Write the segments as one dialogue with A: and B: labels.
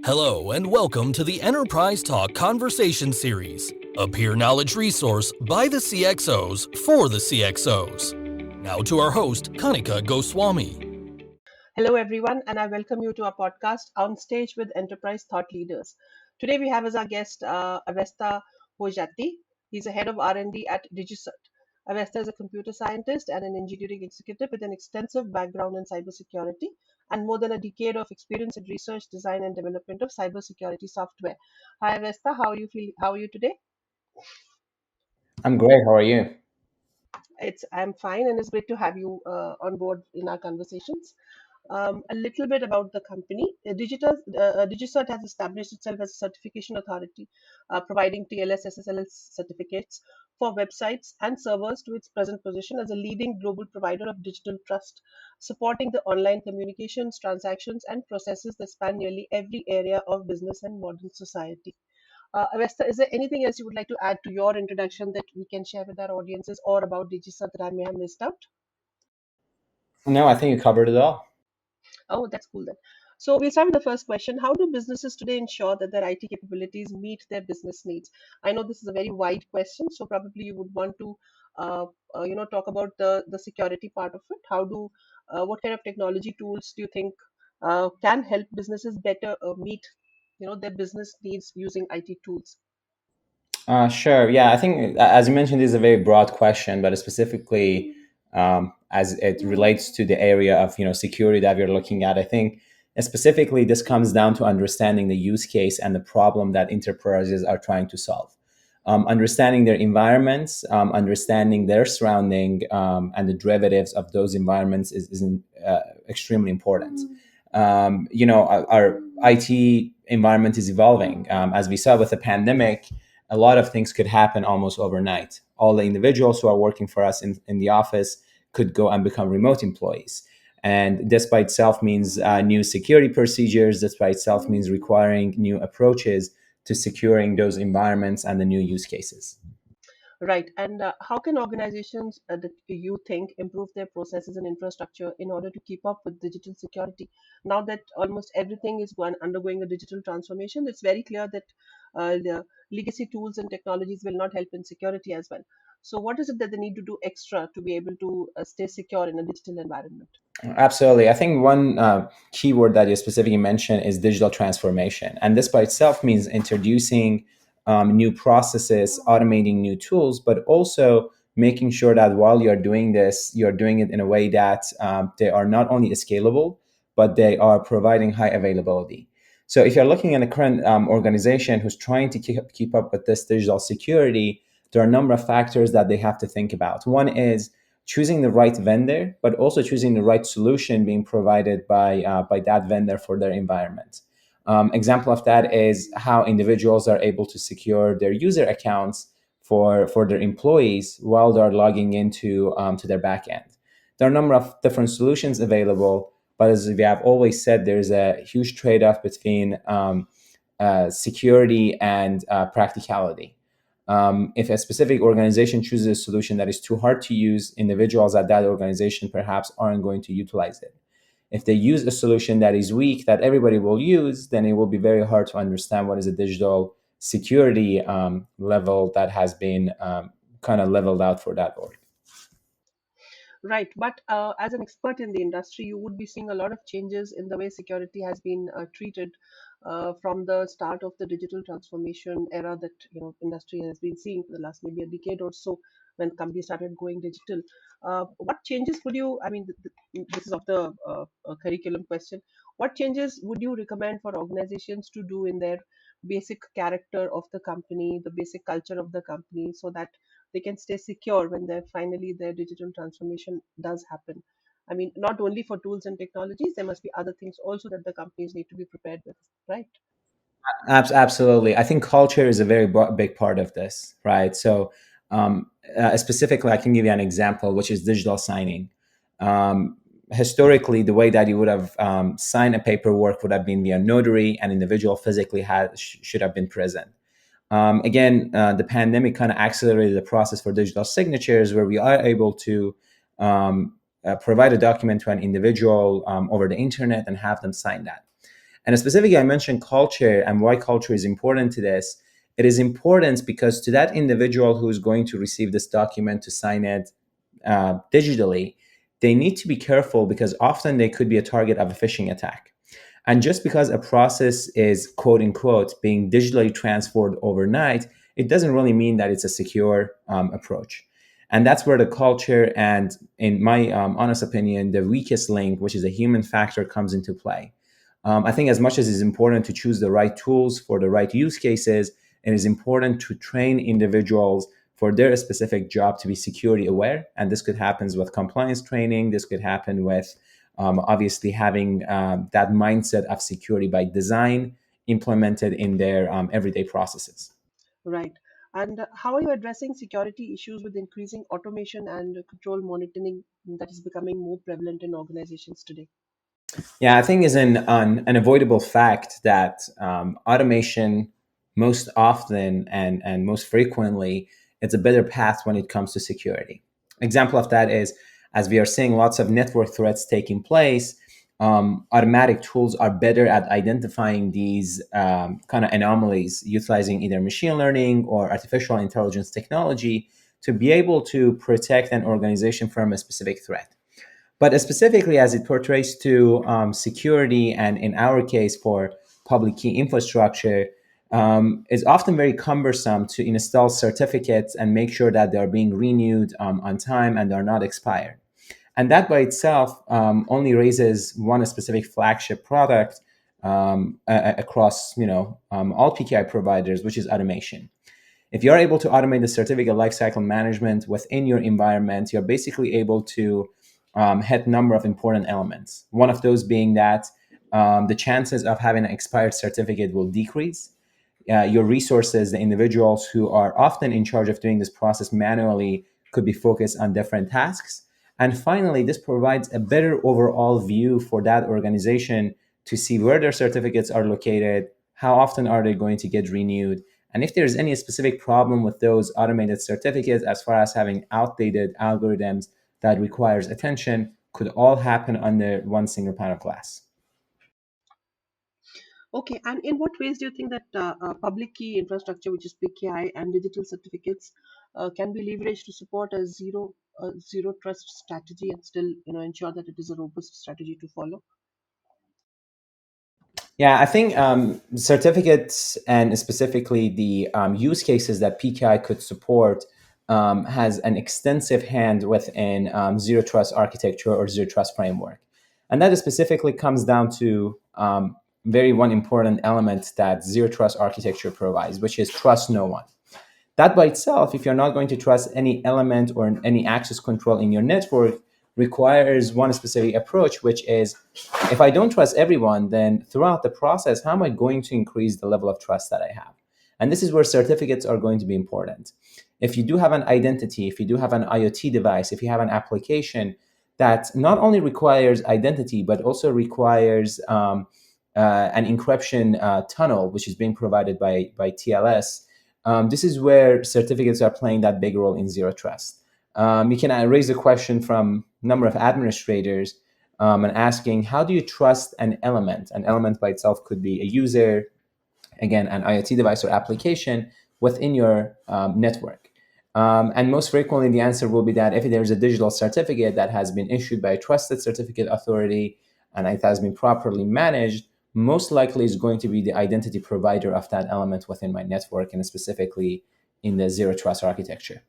A: Hello and welcome to the Enterprise Talk Conversation Series, a peer knowledge resource by the CXOs for the CXOs. Now to our host, Kanika Goswami.
B: Hello, everyone, and I welcome you to our podcast, On Stage with Enterprise Thought Leaders. Today, we have as our guest Avesta Hojjati. He's a head of R&D at Digicert. Avesta is a computer scientist and an engineering executive with an extensive background in cybersecurity and more than a decade of experience in research, design, and development of cybersecurity software. Hi, Avesta. How are you feel? How are you today?
C: I'm great. How are you?
B: I'm fine, and it's great to have you on board in our conversations. A little bit about the company. Digicert has established itself as a certification authority, providing TLS SSL certificates for websites and servers to its present position as a leading global provider of digital trust, supporting the online communications, transactions, and processes that span nearly every area of business and modern society. Avesta, is there anything else you would like to add to your introduction that we can share with our audiences or about Digicert that I may have missed out?
C: No, I think you covered it all.
B: Oh, that's cool then. So we'll start with the first question. How do businesses today ensure that their IT capabilities meet their business needs? I know this is a very wide question, so probably you would want to, talk about the security part of it. What kind of technology tools do you think can help businesses better meet, their business needs using IT tools?
C: Sure. Yeah, I think as you mentioned, this is a very broad question, but specifically as it relates to the area of security that we're looking at, I think specifically this comes down to understanding the use case and the problem that enterprises are trying to solve. Understanding their environments, understanding their surrounding, and the derivatives of those environments is extremely important. Our IT environment is evolving. As we saw with the pandemic, a lot of things could happen almost overnight. All the individuals who are working for us in the office could go and become remote employees. And this by itself means new security procedures. This by itself means requiring new approaches to securing those environments and the new use cases.
B: Right. And how can organizations that you think improve their processes and infrastructure in order to keep up with digital security? Now that almost everything is undergoing a digital transformation, it's very clear that the legacy tools and technologies will not help in security as well. So, what is it that they need to do extra to be able to stay secure in a digital environment?
C: Absolutely. I think one keyword that you specifically mentioned is digital transformation. And this by itself means introducing new processes, automating new tools, but also making sure that while you're doing this, you're doing it in a way that they are not only scalable, but they are providing high availability. So if you're looking at a current organization who's trying to keep up with this digital security, there are a number of factors that they have to think about. One is choosing the right vendor, but also choosing the right solution being provided by that vendor for their environment. Example of that is how individuals are able to secure their user accounts for their employees while they're logging into to their backend. There are a number of different solutions available, but as we have always said, there's a huge trade-off between security and practicality. If a specific organization chooses a solution that is too hard to use, individuals at that organization perhaps aren't going to utilize it. If they use a solution that is weak, that everybody will use, then it will be very hard to understand what is a digital security level that has been kind of leveled out for that org.
B: Right, but as an expert in the industry, you would be seeing a lot of changes in the way security has been treated from the start of the digital transformation era that industry has been seeing for the last maybe a decade or so when companies started going digital. What changes would you? I mean, this is of the curriculum question. What changes would you recommend for organizations to do in their basic character of the company, the basic culture of the company, so that they can stay secure when their digital transformation does happen? I mean, not only for tools and technologies, there must be other things also that the companies need to be prepared with, right?
C: Absolutely. I think culture is a very big part of this, right? So, specifically, I can give you an example, which is digital signing. Historically, the way that you would have signed a paperwork would have been via notary, and individual physically should have been present. Again, the pandemic kind of accelerated the process for digital signatures, where we are able to provide a document to an individual over the internet and have them sign that. And specifically, I mentioned culture and why culture is important to this. It is important because to that individual who is going to receive this document to sign it digitally, they need to be careful because often they could be a target of a phishing attack. And just because a process is quote unquote being digitally transferred overnight, it doesn't really mean that it's a secure approach. And that's where the culture and, in my honest opinion, the weakest link, which is a human factor, comes into play. I think as much as it's important to choose the right tools for the right use cases, it is important to train individuals for their specific job to be security aware. And this could happen with compliance training. This could happen with obviously having that mindset of security by design implemented in their everyday processes.
B: Right. And how are you addressing security issues with increasing automation and control monitoring that is becoming more prevalent in organizations today?
C: Yeah, I think is an unavoidable fact that automation most often and most frequently it's a better path when it comes to security. Example of that is as we are seeing lots of network threats taking place, automatic tools are better at identifying these kind of anomalies, utilizing either machine learning or artificial intelligence technology to be able to protect an organization from a specific threat. But specifically as it portrays to security, and in our case for public key infrastructure, is often very cumbersome to install certificates and make sure that they're being renewed on time and are not expired. And that by itself only raises one specific flagship product across all PKI providers, which is automation. If you're able to automate the certificate lifecycle management within your environment, you're basically able to hit a number of important elements. One of those being that the chances of having an expired certificate will decrease. Your resources, the individuals who are often in charge of doing this process manually, could be focused on different tasks. And finally, this provides a better overall view for that organization to see where their certificates are located, how often are they going to get renewed, and if there's any specific problem with those automated certificates as far as having outdated algorithms that requires attention, could all happen under one single pane of glass.
B: Okay, and in what ways do you think that public key infrastructure, which is PKI, and digital certificates can be leveraged to support a zero trust strategy and still ensure that it is a robust strategy to follow?
C: Yeah, I think certificates and specifically the use cases that PKI could support has an extensive hand within zero trust architecture or zero trust framework. And that specifically comes down to very one important element that zero trust architecture provides, which is trust no one. That by itself, if you're not going to trust any element or any access control in your network, requires one specific approach, which is if I don't trust everyone, then throughout the process, how am I going to increase the level of trust that I have? And this is where certificates are going to be important. If you do have an identity, if you do have an IoT device, if you have an application that not only requires identity, but also requires an encryption tunnel, which is being provided by TLS, this is where certificates are playing that big role in zero trust. You can raise a question from a number of administrators and asking, how do you trust an element? An element by itself could be a user, again, an IoT device or application within your network. And most frequently, the answer will be that if there's a digital certificate that has been issued by a trusted certificate authority and it has been properly managed, most likely is going to be the identity provider of that element within my network, and specifically in the zero trust architecture.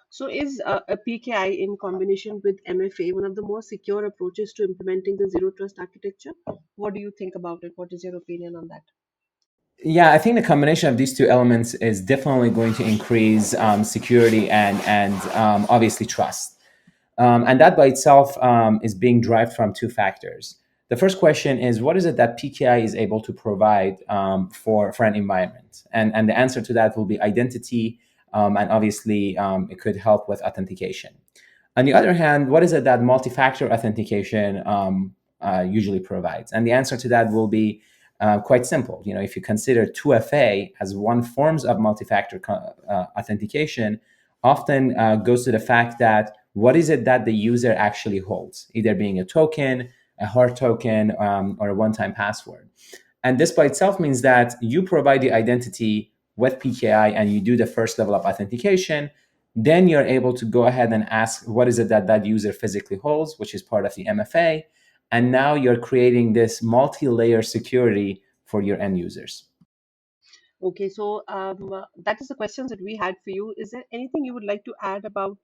B: So, is a PKI in combination with MFA one of the more secure approaches to implementing the zero trust architecture? What do you think about it? What is your opinion on that?
C: Yeah, I think the combination of these two elements is definitely going to increase security and obviously trust. And that by itself is being derived from two factors. The first question is, what is it that PKI is able to provide for an environment? And the answer to that will be identity, and obviously it could help with authentication. On the other hand, what is it that multi-factor authentication usually provides? And the answer to that will be quite simple. If you consider 2FA as one forms of multi-factor authentication, often goes to the fact that what is it that the user actually holds, either being a token, a hard token, or a one-time password. And this by itself means that you provide the identity with PKI and you do the first level of authentication. Then you're able to go ahead and ask what is it that that user physically holds, which is part of the MFA. And now you're creating this multi-layer security for your end users.
B: Okay, so that is the questions that we had for you. Is there anything you would like to add about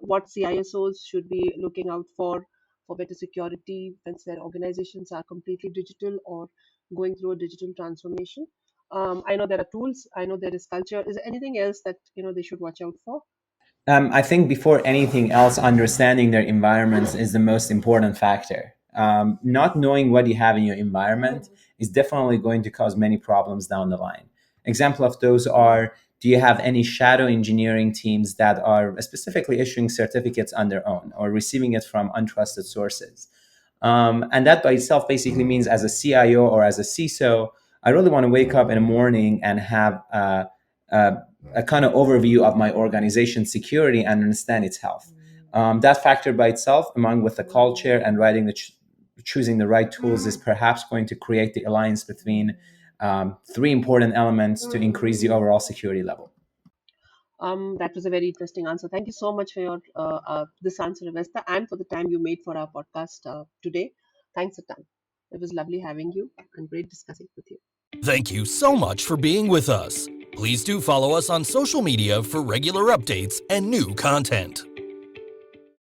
B: what CISOs should be looking out for better security once their organizations are completely digital or going through a digital transformation? I know there are tools. I know there is culture. Is there anything else that they should watch out for?
C: I think before anything else, understanding their environments is the most important factor. Not knowing what you have in your environment is definitely going to cause many problems down the line. Example of those are: do you have any shadow engineering teams that are specifically issuing certificates on their own or receiving it from untrusted sources? And that by itself basically means, as a CIO or as a CISO, I really want to wake up in the morning and have a, a kind of overview of my organization's security and understand its health. That factor by itself, among with the culture and writing choosing the right tools, is perhaps going to create the alliance between three important elements to increase the overall security level.
B: That was a very interesting answer. Thank you so much for your this answer, Avesta, and for the time you made for our podcast today. Thanks a ton. It was lovely having you and great discussing with you.
A: Thank you so much for being with us. Please do follow us on social media for regular updates and new content.